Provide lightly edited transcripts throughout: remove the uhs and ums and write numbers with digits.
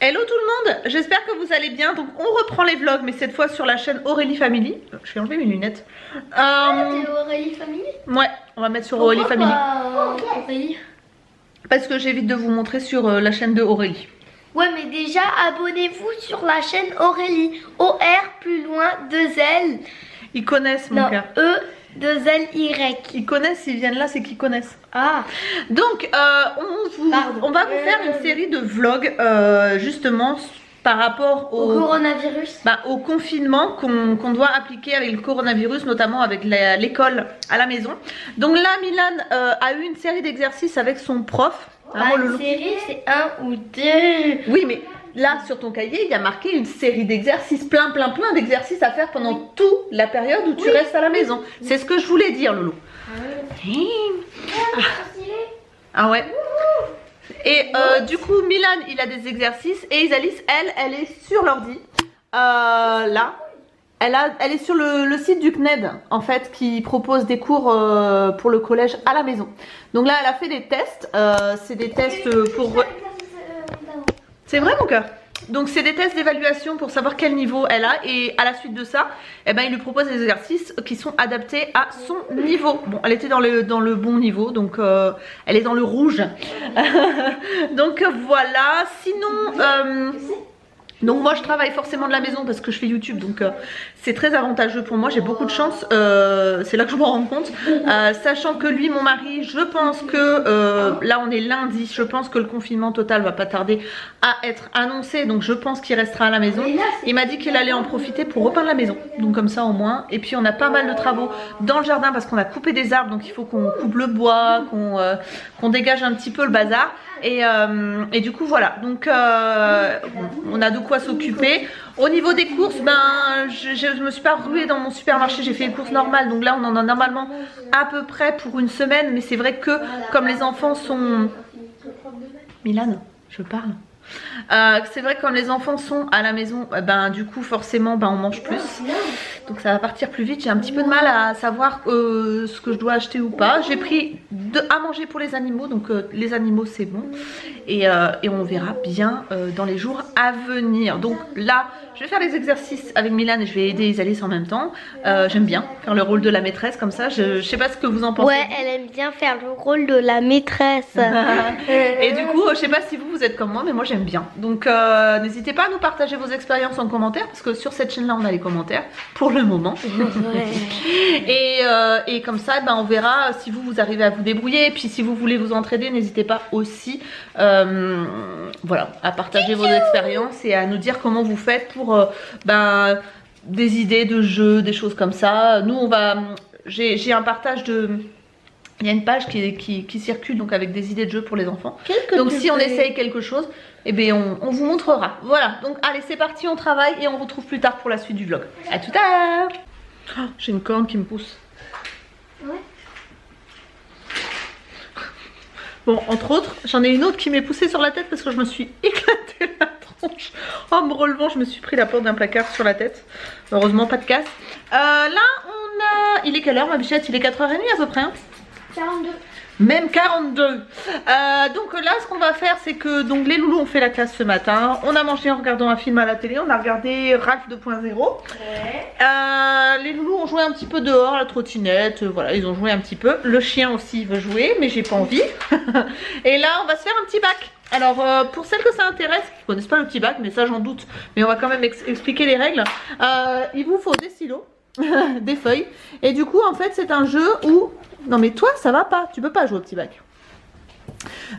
Hello tout le monde, j'espère que vous allez bien. Donc on reprend les vlogs, mais cette fois sur la chaîne Aurélie Family. Je vais enlever mes lunettes. C'est Aurélie Family? Ouais, on va mettre sur Aurélie Family. Aurélie. Parce que j'évite de vous montrer sur la chaîne de Aurélie. Ouais, mais déjà abonnez-vous sur la chaîne Aurélie. O-R plus loin 2L. Ils connaissent mon cœur. E 2L-Y. Ils connaissent, s'ils viennent là, c'est qu'ils connaissent. Ah. Donc on va vous faire une série de vlogs justement par rapport au coronavirus. Au confinement qu'on doit appliquer avec le coronavirus, notamment avec l'école à la maison. Donc là Milan a eu une série d'exercices avec son prof. Une série c'est 1 ou 2. Oui mais là sur ton cahier il y a marqué une série d'exercices, plein d'exercices à faire pendant toute la période où tu restes à la maison. C'est ce que je voulais dire Loulou. Ah ouais. Et du coup Milan il a des exercices et Isalis elle est sur l'ordi là elle est sur le site du CNED en fait qui propose des cours pour le collège à la maison. Donc là elle a fait des tests, c'est des tests pour... C'est vrai mon cœur. Donc c'est des tests d'évaluation pour savoir quel niveau elle a et à la suite de ça, il lui propose des exercices qui sont adaptés à son niveau. Bon, elle était dans le bon niveau, donc elle est dans le rouge. Donc voilà, sinon... donc moi je travaille forcément de la maison parce que je fais YouTube, donc c'est très avantageux pour moi, j'ai beaucoup de chance, c'est là que je me rends compte, sachant que lui, mon mari, je pense que, là on est lundi, je pense que le confinement total va pas tarder à être annoncé, donc je pense qu'il restera à la maison. Il m'a dit qu'il allait en profiter pour repeindre la maison, donc comme ça au moins, et puis on a pas mal de travaux dans le jardin parce qu'on a coupé des arbres, donc il faut qu'on coupe le bois, qu'on dégage un petit peu le bazar. Et du coup voilà, donc on a de quoi s'occuper. Au niveau des courses, je me suis pas ruée dans mon supermarché, j'ai fait les courses normales. Donc là on en a normalement à peu près pour une semaine. Mais c'est vrai que comme les enfants sont... Milan, je parle. C'est vrai que quand les enfants sont à la maison, du coup forcément on mange plus. Donc ça va partir plus vite. J'ai un petit peu de mal à savoir ce que je dois acheter ou pas. J'ai pris à manger pour les animaux, donc les animaux c'est bon. Et on verra bien dans les jours à venir. Donc là je vais faire les exercices avec Milan et je vais aider Isalis en même temps. J'aime bien faire le rôle de la maîtresse comme ça. Je sais pas ce que vous en pensez. Ouais, elle aime bien faire le rôle de la maîtresse. Et du coup je sais pas si vous êtes comme moi, mais moi j'aime bien. Donc n'hésitez pas à nous partager vos expériences en commentaire parce que sur cette chaîne là on a les commentaires pour le moment. Ouais. Et comme ça on verra si vous arrivez à vous débrouiller. Et puis si vous voulez vous entraider, n'hésitez pas aussi voilà, à partager vos expériences et à nous dire comment vous faites pour des idées de jeux, des choses comme ça. Nous on va, j'ai un partage de... Il y a une page qui circule donc avec des idées de jeux pour les enfants. Donc si on essaye quelque chose, on vous montrera. Voilà, donc allez c'est parti, on travaille et on vous retrouve plus tard pour la suite du vlog. A tout à l'heure. Oh, j'ai une corne qui me pousse. Ouais. Bon, entre autres, j'en ai une autre qui m'est poussée sur la tête parce que je me suis éclatée la tronche. En me relevant, je me suis pris la porte d'un placard sur la tête. Heureusement, pas de casse. Là, on a... Il est quelle heure ma bichette? Il est 4h30 à peu près hein? 42. Même 42. Donc là ce qu'on va faire c'est que donc les loulous ont fait la classe ce matin. On a mangé en regardant un film à la télé. On a regardé Ralph 2.0. Ouais. Les loulous ont joué un petit peu dehors, la trottinette. Voilà, ils ont joué un petit peu. Le chien aussi veut jouer mais j'ai pas envie. Et là on va se faire un petit bac. Alors pour celles que ça intéresse, qui connaissent pas le petit bac, mais ça j'en doute, mais on va quand même expliquer les règles. Il vous faut des stylos, des feuilles. Et du coup en fait c'est un jeu où... Non mais toi ça va pas, tu peux pas jouer au petit bac.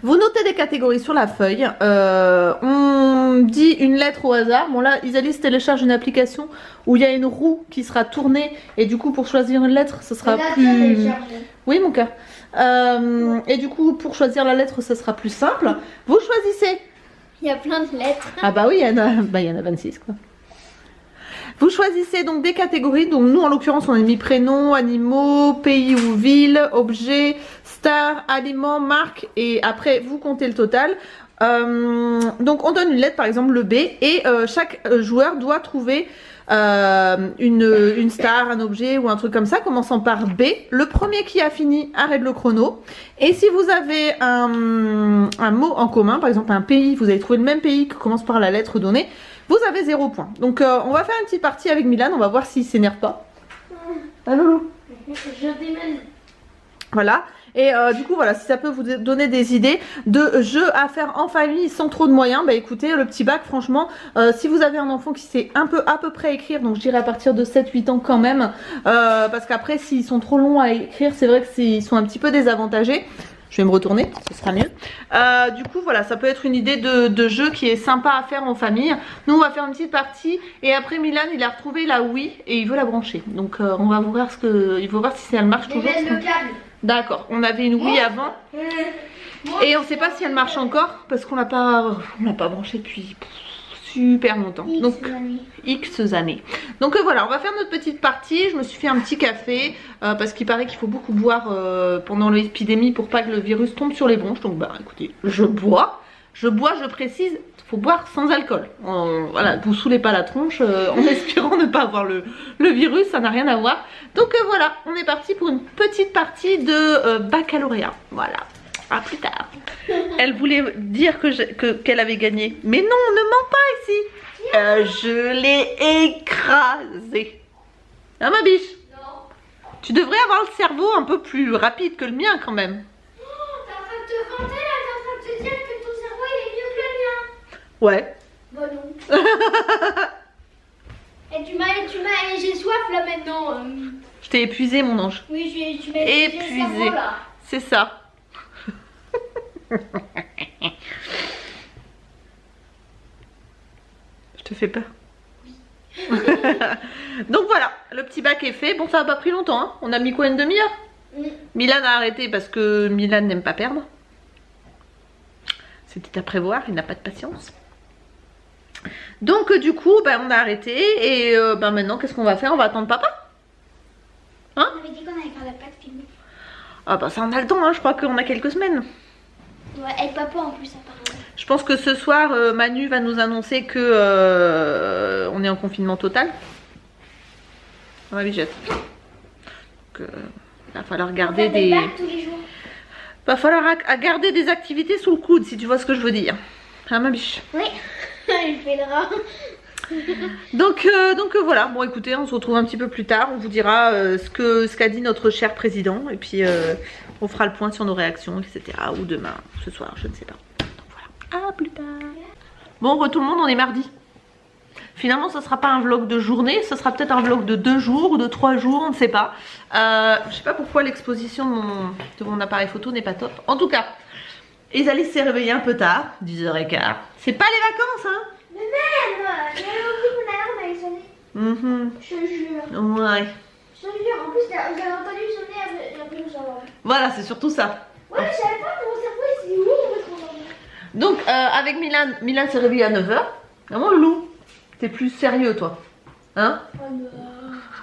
Vous notez des catégories sur la feuille, on dit une lettre au hasard. Bon là Isalis télécharge une application où il y a une roue qui sera tournée et du coup pour choisir une lettre ce sera plus... Oui mon cœur. Et du coup pour choisir la lettre ce sera plus simple. Vous choisissez. Il y a plein de lettres. Ah bah oui il y en a 26 quoi. Vous choisissez donc des catégories, donc nous en l'occurrence on a mis prénom, animaux, pays ou ville, objet, star, aliments, marque et après vous comptez le total. Donc on donne une lettre par exemple le B et chaque joueur doit trouver une star, un objet ou un truc comme ça, commençant par B. Le premier qui a fini arrête le chrono. Et si vous avez un mot en commun, par exemple un pays, vous avez trouvé le même pays qui commence par la lettre donnée, vous avez 0 point. Donc on va faire une petite partie avec Milan, on va voir s'il s'énerve pas. Ah loulou. Je démêle. Voilà. Et du coup voilà, si ça peut vous donner des idées de jeux à faire en famille sans trop de moyens, bah écoutez, le petit bac franchement, si vous avez un enfant qui sait à peu près écrire, donc je dirais à partir de 7-8 ans quand même, parce qu'après s'ils sont trop longs à écrire, c'est vrai qu'ils sont un petit peu désavantagés. Je vais me retourner, ce sera mieux. Du coup, voilà, ça peut être une idée de jeu qui est sympa à faire en famille. Nous, on va faire une petite partie. Et après, Milan, il a retrouvé la Wii et il veut la brancher. Donc, on va voir il faut voir si elle marche toujours. Le câble. D'accord, on avait une Wii avant. Et on ne sait pas si elle marche encore parce qu'on l'a pas branchée depuis super longtemps. Donc X années. Donc voilà, on va faire notre petite partie. Je me suis fait un petit café parce qu'il paraît qu'il faut beaucoup boire pendant l'épidémie pour pas que le virus tombe sur les bronches. Donc bah écoutez, je bois, je précise, il faut boire sans alcool. Voilà, vous saoulez pas la tronche en espérant ne pas avoir le virus, ça n'a rien à voir. Donc voilà, on est parti pour une petite partie de baccalauréat. Voilà. À plus tard. Elle voulait dire qu'elle avait gagné. Mais non, ne mens pas ici. Je l'ai écrasée. Hein ma biche? Non. Tu devrais avoir le cerveau un peu plus rapide que le mien quand même. Oh, t'es en train de te vanter là, t'es en train de te dire que ton cerveau il est mieux que le mien. Ouais. Bon non. Et tu m'as, j'ai soif là maintenant. Je t'ai épuisé mon ange. Oui, tu m'as Épuisé. C'est ça. Je te fais peur. Donc voilà, le petit bac est fait. Bon, ça n'a pas pris longtemps, hein. On a mis quoi, une demi-heure? Milan a arrêté parce que Milan n'aime pas perdre. C'était à prévoir, il n'a pas de patience. Donc du coup, bah, on a arrêté. Et bah, maintenant, qu'est-ce qu'on va faire? On va attendre papa. Hein? On avait dit qu'on allait faire la pâte filmée. Ah bah ça on a le temps, hein. Je crois qu'on a quelques semaines. Ouais, et papa en plus apparemment. Je pense que ce soir, Manu va nous annoncer que on est en confinement total. On va bijette. Donc, il va falloir garder des... tous les jours. Va falloir garder des activités sous le coude, si tu vois ce que je veux dire. Ah ma biche. Oui, il fait le rat. Donc voilà, bon écoutez, on se retrouve un petit peu plus tard. On vous dira ce qu'a dit notre cher président. Et puis on fera le point sur nos réactions, etc. Ou demain, ou ce soir, je ne sais pas. Donc voilà, à plus tard. Bon, tout le monde, on est mardi. Finalement, ce sera pas un vlog de journée, ce sera peut-être un vlog de 2 jours ou de 3 jours, on ne sait pas. Je sais pas pourquoi l'exposition de mon appareil photo n'est pas top. En tout cas, Isalis s'est réveillée un peu tard, 10h15. C'est pas les vacances, hein. Mais même, j'avais oublié que mon alarme allait sonner. Je te jure. Ouais. Je te jure, en plus j'avais entendu sonner et après je me suis endormie. Voilà, c'est surtout ça. Ouais, mais je savais pas que mon cerveau il s'est dit où on va se rendormir. Donc avec Milan s'est réveillé à 9h. Vraiment Lou, t'es plus sérieux toi. Hein? Oh non.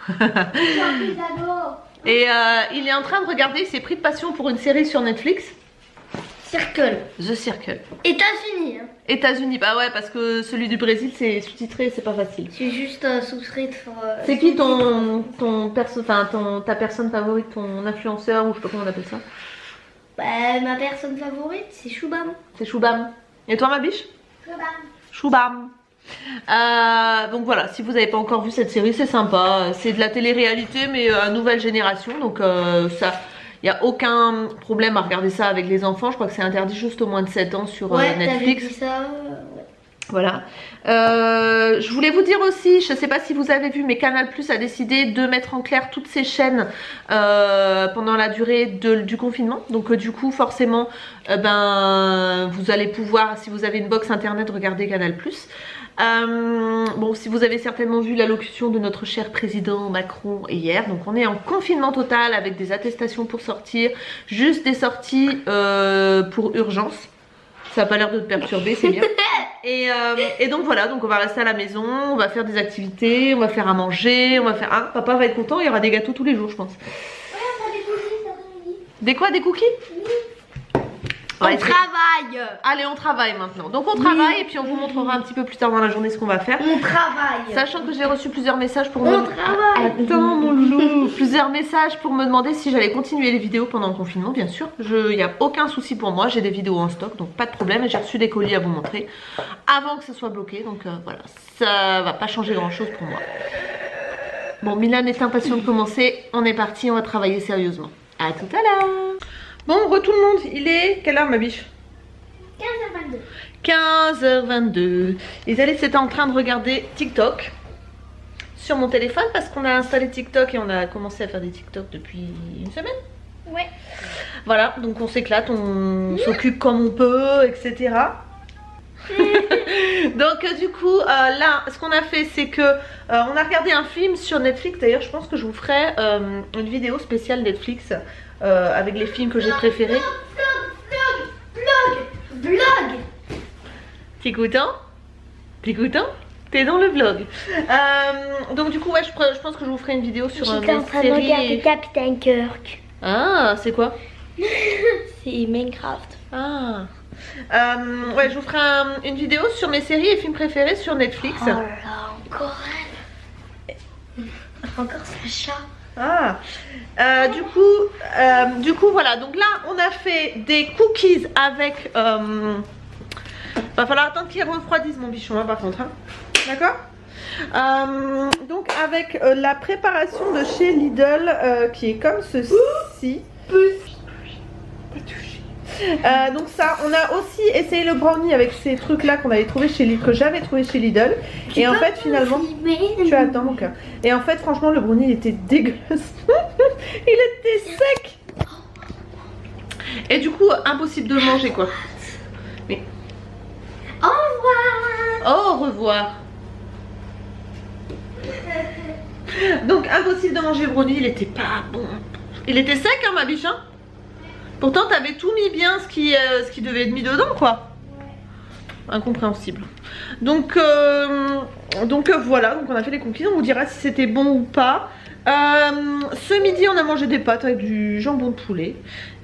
Je suis un peu d'ado. Et il est en train de regarder, il s'est pris de passion pour une série sur Netflix. Circle. The Circle. États-Unis. Hein. États-Unis, bah ouais, parce que celui du Brésil c'est sous-titré, c'est pas facile. C'est juste souscrite pour. C'est qui ta personne favorite, ton influenceur ou je sais pas comment on appelle ça? Bah, ma personne favorite c'est Shubham. C'est Shubham. Et toi ma biche? Shubham. Donc voilà, si vous n'avez pas encore vu cette série, c'est sympa. C'est de la télé-réalité mais à nouvelle génération. Donc ça, il n'y a aucun problème à regarder ça avec les enfants. Je crois que c'est interdit juste au moins de 7 ans sur Netflix. Dit ça, Voilà. Je voulais vous dire aussi, je ne sais pas si vous avez vu, mais Canal+ a décidé de mettre en clair toutes ces chaînes pendant la durée du confinement. Donc du coup, forcément, vous allez pouvoir, si vous avez une box internet, regarder Canal+. Bon, si vous avez certainement vu l'allocution de notre cher président Macron hier, donc on est en confinement total avec des attestations pour sortir, juste des sorties pour urgence. Ça n'a pas l'air de te perturber, c'est bien. Et donc voilà, donc on va rester à la maison, on va faire des activités, on va faire à manger, on va faire... Ah, papa va être content, il y aura des gâteaux tous les jours je pense. Ouais, on a des cookies cet après-midi. Des quoi, des cookies? On va On essayer. travaille. Allez, on travaille maintenant. Donc on travaille et puis on vous montrera un petit peu plus tard dans la journée ce qu'on va faire. On travaille. Sachant que j'ai reçu plusieurs messages pour On travaille. Attends mon loulou. Plusieurs messages pour me demander si j'allais continuer les vidéos pendant le confinement, bien sûr. Il n'y a aucun souci pour moi, j'ai des vidéos en stock, donc pas de problème. Et j'ai reçu des colis à vous montrer avant que ce soit bloqué. Donc voilà, ça va pas changer grand chose pour moi. Bon, Milan est impatient de commencer. On est parti, on va travailler sérieusement. À tout à l'heure. Bon, tout le monde, il est... Quelle heure ma biche? 15h22. 15h22. Isalis était en train de regarder TikTok sur mon téléphone parce qu'on a installé TikTok et on a commencé à faire des TikTok depuis une semaine. Ouais. Voilà, donc on s'éclate, on s'occupe comme on peut, etc. Donc du coup, là, ce qu'on a fait, c'est que on a regardé un film sur Netflix. D'ailleurs, je pense que je vous ferai une vidéo spéciale Netflix avec les films que j'ai préférés. Vlog. T'es content? T'es content? T'es dans le vlog. Donc du coup, ouais, je pense que je vous ferai une vidéo sur J'étais en mes train de regarder séries. Captain Kirk. Ah, c'est quoi? C'est Minecraft. Ah. Ouais, je vous ferai une vidéo sur mes séries et films préférés sur Netflix. Oh là, encore elle. Encore ce chat. Ah. Du coup, voilà. Donc là, on a fait des cookies avec. Va falloir attendre qu'ils refroidissent mon bichon, hein, par contre. Hein. D'accord. Donc avec la préparation de chez Lidl qui est comme ceci. Donc ça, on a aussi essayé le brownie avec ces trucs là qu'on avait trouvé chez Lidl, que j'avais trouvé chez Lidl. Et en fait finalement, tu attends mon cœur. Et en fait franchement le brownie il était dégueulasse. Il était sec. Et du coup impossible de le manger quoi. Mais... Au revoir. Au revoir. Donc impossible de manger le brownie, il était pas bon. Il était sec hein ma biche hein. Pourtant t'avais tout mis bien ce qui devait être mis dedans quoi. Incompréhensible. Donc voilà, donc on a fait les cookies, on vous dira si c'était bon ou pas. Ce midi on a mangé des pâtes avec du jambon de poulet.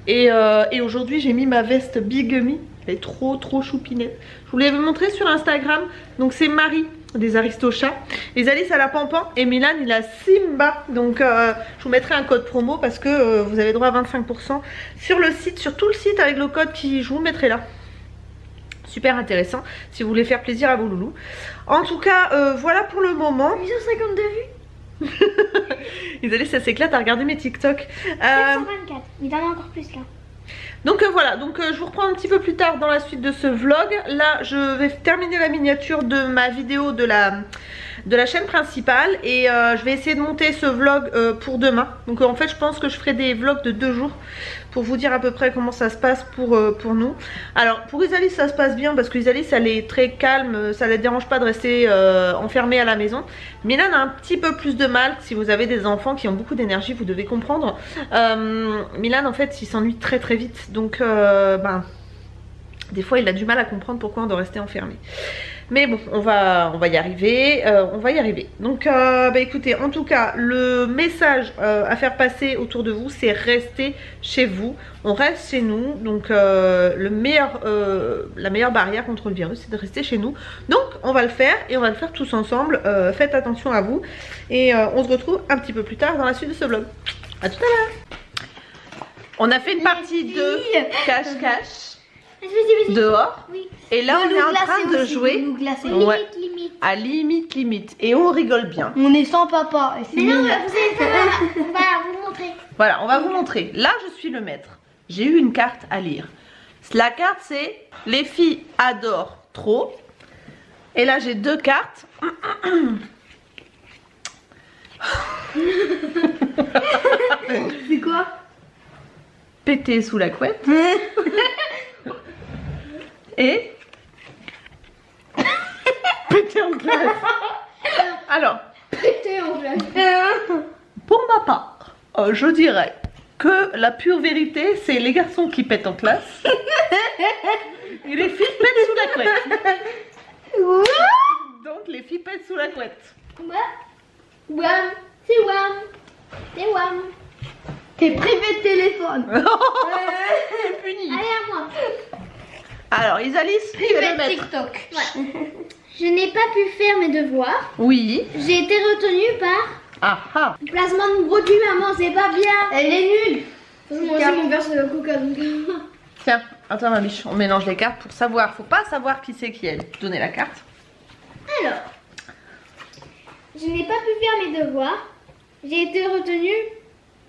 Et aujourd'hui j'ai mis ma veste Bigamy. Elle est trop choupinette. Je vous l'avais montré sur Instagram. Donc c'est Marie des Aristochats. Isalis elle a Pampan et Milan il a Simba. Donc je vous mettrai un code promo parce que vous avez droit à 25% sur le site, sur tout le site avec le code qui je vous mettrai là. Super intéressant si vous voulez faire plaisir à vos loulous. En tout cas voilà pour le moment. 852 vues. Isalis ça s'éclate à regarder mes TikTok. 724. Il en a encore plus là. Donc voilà, donc je vous reprends un petit peu plus tard dans la suite de ce vlog. Là je vais terminer la miniature de ma vidéo de la chaîne principale. Et je vais essayer de monter ce vlog pour demain. Donc en fait je pense que je ferai des vlogs de 2 jours pour vous dire à peu près comment ça se passe pour nous. Alors pour Isalis ça se passe bien parce que Isalis elle est très calme, ça ne la dérange pas de rester enfermée à la maison. Milan a un petit peu plus de mal. Si vous avez des enfants qui ont beaucoup d'énergie, vous devez comprendre. Milan en fait il s'ennuie très vite. Donc des fois il a du mal à comprendre pourquoi on doit rester enfermé. Mais bon, on va y arriver, Donc écoutez, en tout cas, le message à faire passer autour de vous, c'est rester chez vous. On reste chez nous, donc la meilleure barrière contre le virus, c'est de rester chez nous. Donc on va le faire et on va le faire tous ensemble. Faites attention à vous et on se retrouve un petit peu plus tard dans la suite de ce vlog. À tout à l'heure. On a fait une partie de cache-cache dehors. Oui. Et là on est en train de jouer ouais, Limite. à limite et on rigole bien. On est sans papa. Mais non, vous allez on va vous montrer. Voilà, on va vous montrer. Là je suis le maître. J'ai eu une carte à lire. La carte c'est les filles adorent trop. Et là j'ai 2 cartes. C'est quoi? Péter sous la couette. Et péter en classe. Alors, Péter en classe. pour ma part, je dirais que la pure vérité, c'est les garçons qui pètent en classe et les filles pètent sous la couette. Donc les filles pètent sous la couette. Wam, c'est Wam. C'est Wam. T'es privé de téléphone. C'est puni. Allez à moi. Alors, Isalis, fais le mettre. TikTok. Je n'ai pas pu faire mes devoirs. Oui. J'ai été retenue par... Ah ah. Placement de produit, maman, c'est pas bien. Elle est nulle. Moi aussi, mon verre, c'est le coca. Tiens, attends ma biche, on mélange les cartes pour savoir. Faut pas savoir qui c'est qui est. Donnez la carte. Alors, je n'ai pas pu faire mes devoirs. J'ai été retenue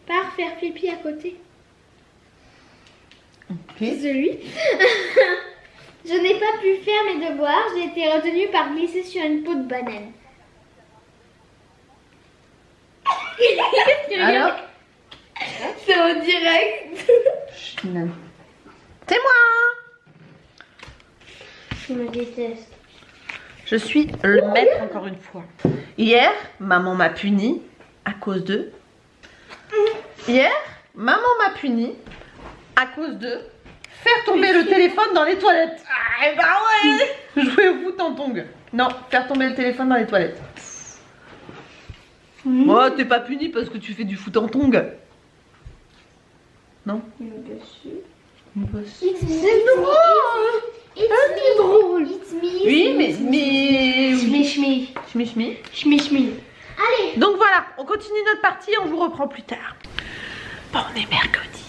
par faire pipi à côté Ok. de lui. Je n'ai pas pu faire mes devoirs. J'ai été retenue par glisser sur une peau de banane. Alors, C'est en direct. c'est moi. Je me déteste. Je suis le maître encore une fois. Hier, maman m'a puni à cause de... Hier, maman m'a puni à cause de faire tomber le téléphone dans les toilettes. Ah, et bah ouais. Jouer au foot en tongue. Non, faire tomber le téléphone dans les toilettes. Moi, t'es pas puni parce que tu fais du foot en tongue. Non? C'est drôle. C'est drôle. Oui, mais... Schmi. Schmi. Allez. Donc voilà, on continue notre partie, on vous reprend plus tard. Bon, on est mercredi.